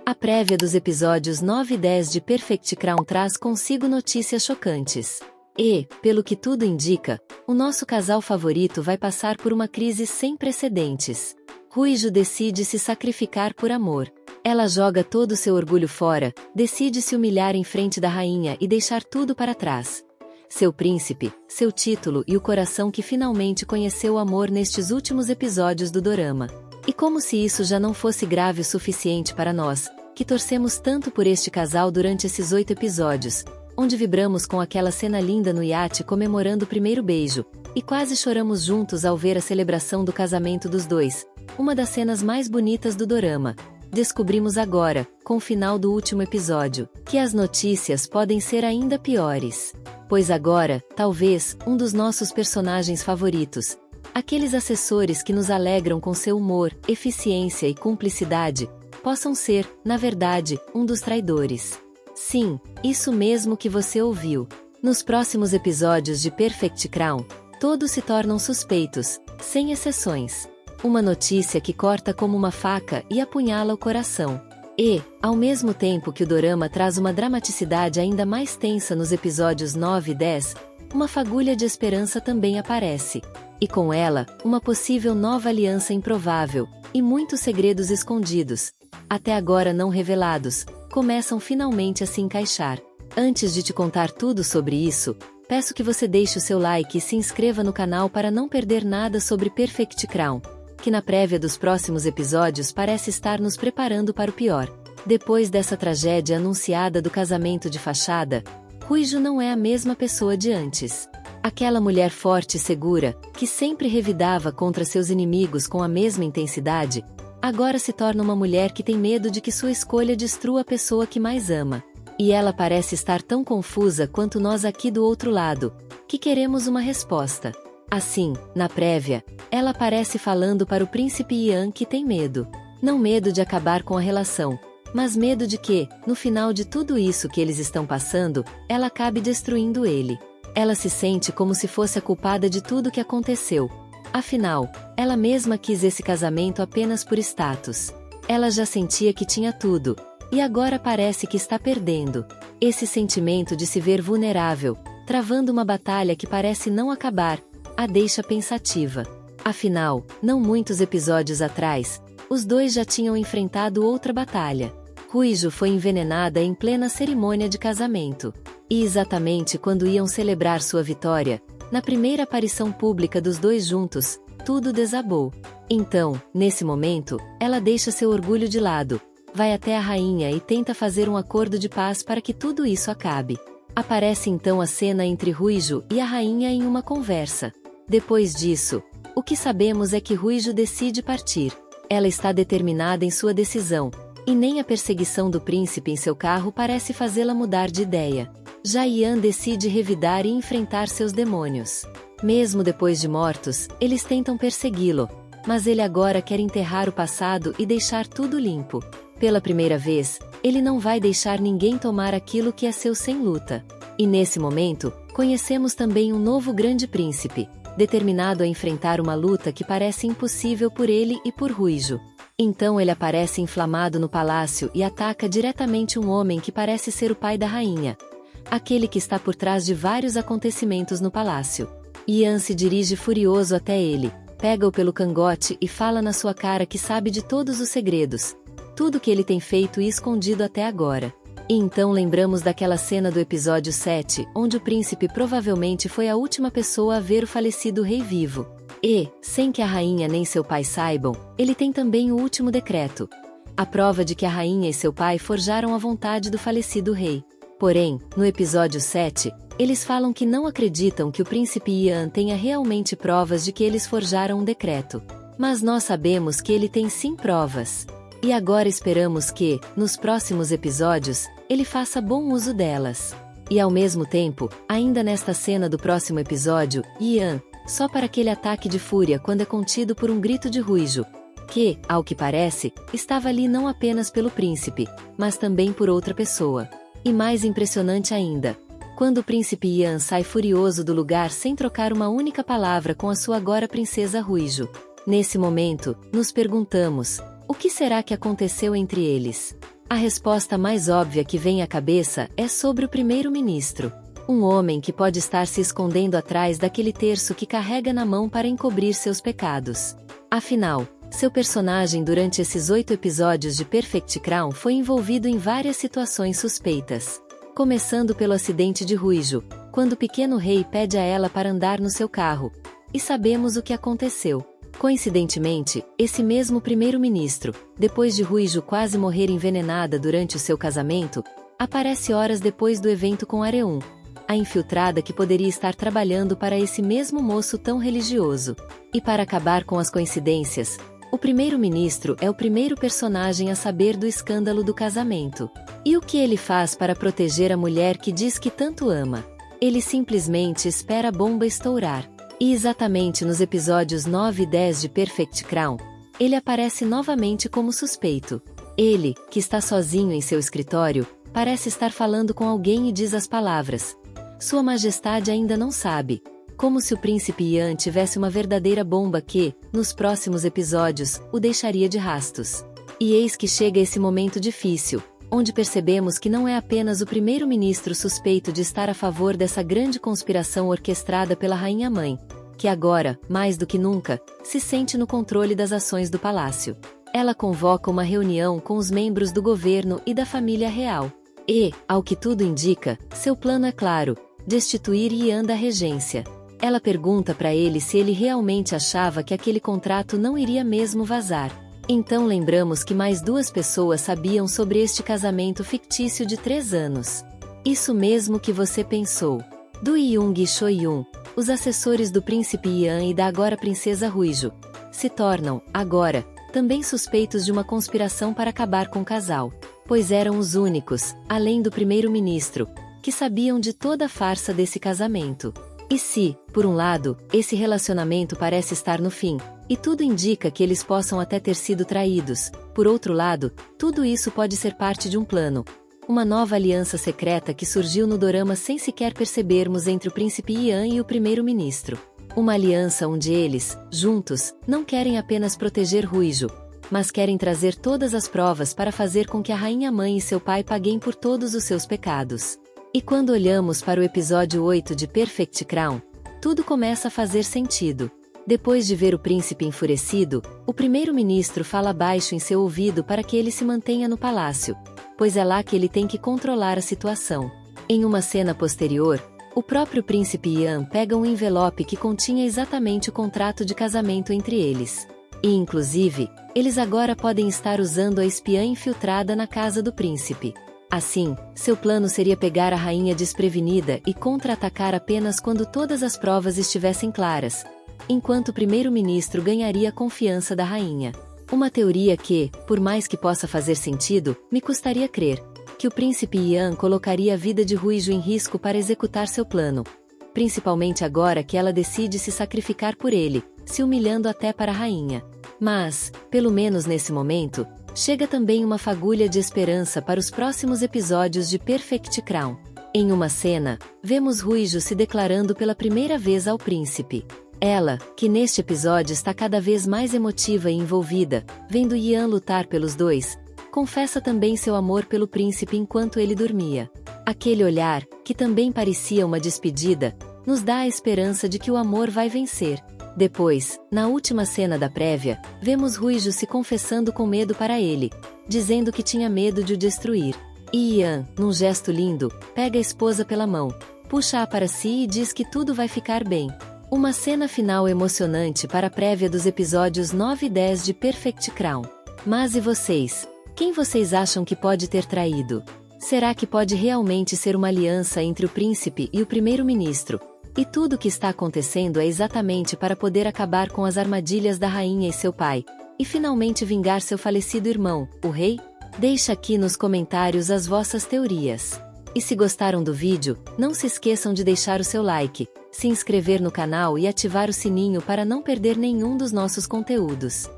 A prévia dos episódios 9 e 10 de Perfect Crown traz consigo notícias chocantes. E, pelo que tudo indica, o nosso casal favorito vai passar por uma crise sem precedentes. Ruijo decide se sacrificar por amor. Ela joga todo seu orgulho fora, decide se humilhar em frente da rainha e deixar tudo para trás. Seu príncipe, seu título e o coração que finalmente conheceu o amor nestes últimos episódios do dorama. E como se isso já não fosse grave o suficiente para nós, que torcemos tanto por este casal durante esses 8 episódios, onde vibramos com aquela cena linda no iate comemorando o primeiro beijo, e quase choramos juntos ao ver a celebração do casamento dos dois, uma das cenas mais bonitas do dorama. Descobrimos agora, com o final do último episódio, que as notícias podem ser ainda piores. Pois agora, talvez, um dos nossos personagens favoritos, aqueles assessores que nos alegram com seu humor, eficiência e cumplicidade, possam ser, na verdade, um dos traidores. Sim, isso mesmo que você ouviu. Nos próximos episódios de Perfect Crown, todos se tornam suspeitos, sem exceções. Uma notícia que corta como uma faca e apunhala o coração. E, ao mesmo tempo que o dorama traz uma dramaticidade ainda mais tensa nos episódios 9 e 10, uma fagulha de esperança também aparece. E com ela, uma possível nova aliança improvável, e muitos segredos escondidos, até agora não revelados, começam finalmente a se encaixar. Antes de te contar tudo sobre isso, peço que você deixe o seu like e se inscreva no canal para não perder nada sobre Perfect Crown, que na prévia dos próximos episódios parece estar nos preparando para o pior. Depois dessa tragédia anunciada do casamento de fachada, Ruijo não é a mesma pessoa de antes. Aquela mulher forte e segura, que sempre revidava contra seus inimigos com a mesma intensidade, agora se torna uma mulher que tem medo de que sua escolha destrua a pessoa que mais ama. E ela parece estar tão confusa quanto nós aqui do outro lado, que queremos uma resposta. Assim, na prévia, ela aparece falando para o príncipe Ian que tem medo. Não medo de acabar com a relação, mas medo de que, no final de tudo isso que eles estão passando, ela acabe destruindo ele. Ela se sente como se fosse a culpada de tudo que aconteceu. Afinal, ela mesma quis esse casamento apenas por status. Ela já sentia que tinha tudo, e agora parece que está perdendo. Esse sentimento de se ver vulnerável, travando uma batalha que parece não acabar, a deixa pensativa. Afinal, não muitos episódios atrás, os dois já tinham enfrentado outra batalha. Ruijo foi envenenada em plena cerimônia de casamento. E exatamente quando iam celebrar sua vitória, na primeira aparição pública dos dois juntos, tudo desabou. Então, nesse momento, ela deixa seu orgulho de lado, vai até a rainha e tenta fazer um acordo de paz para que tudo isso acabe. Aparece então a cena entre Ruijo e a rainha em uma conversa. Depois disso, o que sabemos é que Ruijo decide partir. Ela está determinada em sua decisão, e nem a perseguição do príncipe em seu carro parece fazê-la mudar de ideia. Já Ian decide revidar e enfrentar seus demônios. Mesmo depois de mortos, eles tentam persegui-lo, mas ele agora quer enterrar o passado e deixar tudo limpo. Pela primeira vez, ele não vai deixar ninguém tomar aquilo que é seu sem luta. E nesse momento, conhecemos também um novo grande príncipe, determinado a enfrentar uma luta que parece impossível por ele e por Ruijo. Então ele aparece inflamado no palácio e ataca diretamente um homem que parece ser o pai da rainha, aquele que está por trás de vários acontecimentos no palácio. Ian se dirige furioso até ele, pega-o pelo cangote e fala na sua cara que sabe de todos os segredos, tudo que ele tem feito e escondido até agora. E então lembramos daquela cena do episódio 7, onde o príncipe provavelmente foi a última pessoa a ver o falecido rei vivo. E, sem que a rainha nem seu pai saibam, ele tem também o último decreto. A prova de que a rainha e seu pai forjaram a vontade do falecido rei. Porém, no episódio 7, eles falam que não acreditam que o príncipe Ian tenha realmente provas de que eles forjaram um decreto. Mas nós sabemos que ele tem sim provas. E agora esperamos que, nos próximos episódios, ele faça bom uso delas. E ao mesmo tempo, ainda nesta cena do próximo episódio, Ian, só para aquele ataque de fúria quando é contido por um grito de Ruijo, que, ao que parece, estava ali não apenas pelo príncipe, mas também por outra pessoa. E mais impressionante ainda, quando o príncipe Ian sai furioso do lugar sem trocar uma única palavra com a sua agora princesa Ruijo. Nesse momento, nos perguntamos, o que será que aconteceu entre eles? A resposta mais óbvia que vem à cabeça é sobre o primeiro-ministro. Um homem que pode estar se escondendo atrás daquele terço que carrega na mão para encobrir seus pecados. Afinal, seu personagem durante esses 8 episódios de Perfect Crown foi envolvido em várias situações suspeitas. Começando pelo acidente de Ruijo, quando o pequeno rei pede a ela para andar no seu carro. E sabemos o que aconteceu. Coincidentemente, esse mesmo primeiro-ministro, depois de Ruijo quase morrer envenenada durante o seu casamento, aparece horas depois do evento com Areum, a infiltrada que poderia estar trabalhando para esse mesmo moço tão religioso. E para acabar com as coincidências, o primeiro-ministro é o primeiro personagem a saber do escândalo do casamento. E o que ele faz para proteger a mulher que diz que tanto ama? Ele simplesmente espera a bomba estourar. E exatamente nos episódios 9 e 10 de Perfect Crown, ele aparece novamente como suspeito. Ele, que está sozinho em seu escritório, parece estar falando com alguém e diz as palavras: Sua Majestade ainda não sabe. Como se o príncipe Ian tivesse uma verdadeira bomba que, nos próximos episódios, o deixaria de rastos. E eis que chega esse momento difícil, onde percebemos que não é apenas o primeiro-ministro suspeito de estar a favor dessa grande conspiração orquestrada pela rainha-mãe, que agora, mais do que nunca, se sente no controle das ações do palácio. Ela convoca uma reunião com os membros do governo e da família real. E, ao que tudo indica, seu plano é claro: destituir Ian da regência. Ela pergunta para ele se ele realmente achava que aquele contrato não iria mesmo vazar. Então lembramos que mais 2 pessoas sabiam sobre este casamento fictício de 3 anos. Isso mesmo que você pensou. Do Young e Shoyun, os assessores do príncipe Ian e da agora princesa Ruijo, se tornam, agora, também suspeitos de uma conspiração para acabar com o casal. Pois eram os únicos, além do primeiro-ministro, que sabiam de toda a farsa desse casamento. E se, por um lado, esse relacionamento parece estar no fim, e tudo indica que eles possam até ter sido traídos, por outro lado, tudo isso pode ser parte de um plano. Uma nova aliança secreta que surgiu no dorama sem sequer percebermos entre o príncipe Ian e o primeiro-ministro. Uma aliança onde eles, juntos, não querem apenas proteger Ruijo, mas querem trazer todas as provas para fazer com que a rainha-mãe e seu pai paguem por todos os seus pecados. E quando olhamos para o episódio 8 de Perfect Crown, tudo começa a fazer sentido. Depois de ver o príncipe enfurecido, o primeiro-ministro fala baixo em seu ouvido para que ele se mantenha no palácio, pois é lá que ele tem que controlar a situação. Em uma cena posterior, o próprio príncipe Ian pega um envelope que continha exatamente o contrato de casamento entre eles. E inclusive, eles agora podem estar usando a espiã infiltrada na casa do príncipe. Assim, seu plano seria pegar a rainha desprevenida e contra-atacar apenas quando todas as provas estivessem claras, enquanto o primeiro-ministro ganharia a confiança da rainha. Uma teoria que, por mais que possa fazer sentido, me custaria crer, que o príncipe Ian colocaria a vida de Ruijo em risco para executar seu plano, principalmente agora que ela decide se sacrificar por ele, se humilhando até para a rainha. Mas, pelo menos nesse momento, chega também uma fagulha de esperança para os próximos episódios de Perfect Crown. Em uma cena, vemos Ruijo se declarando pela primeira vez ao príncipe. Ela, que neste episódio está cada vez mais emotiva e envolvida, vendo Ian lutar pelos dois, confessa também seu amor pelo príncipe enquanto ele dormia. Aquele olhar, que também parecia uma despedida, nos dá a esperança de que o amor vai vencer. Depois, na última cena da prévia, vemos Ruijo se confessando com medo para ele, dizendo que tinha medo de o destruir. E Ian, num gesto lindo, pega a esposa pela mão, puxa-a para si e diz que tudo vai ficar bem. Uma cena final emocionante para a prévia dos episódios 9 e 10 de Perfect Crown. Mas e vocês? Quem vocês acham que pode ter traído? Será que pode realmente ser uma aliança entre o príncipe e o primeiro-ministro? E tudo o que está acontecendo é exatamente para poder acabar com as armadilhas da rainha e seu pai, e finalmente vingar seu falecido irmão, o rei? Deixa aqui nos comentários as vossas teorias. E se gostaram do vídeo, não se esqueçam de deixar o seu like, se inscrever no canal e ativar o sininho para não perder nenhum dos nossos conteúdos.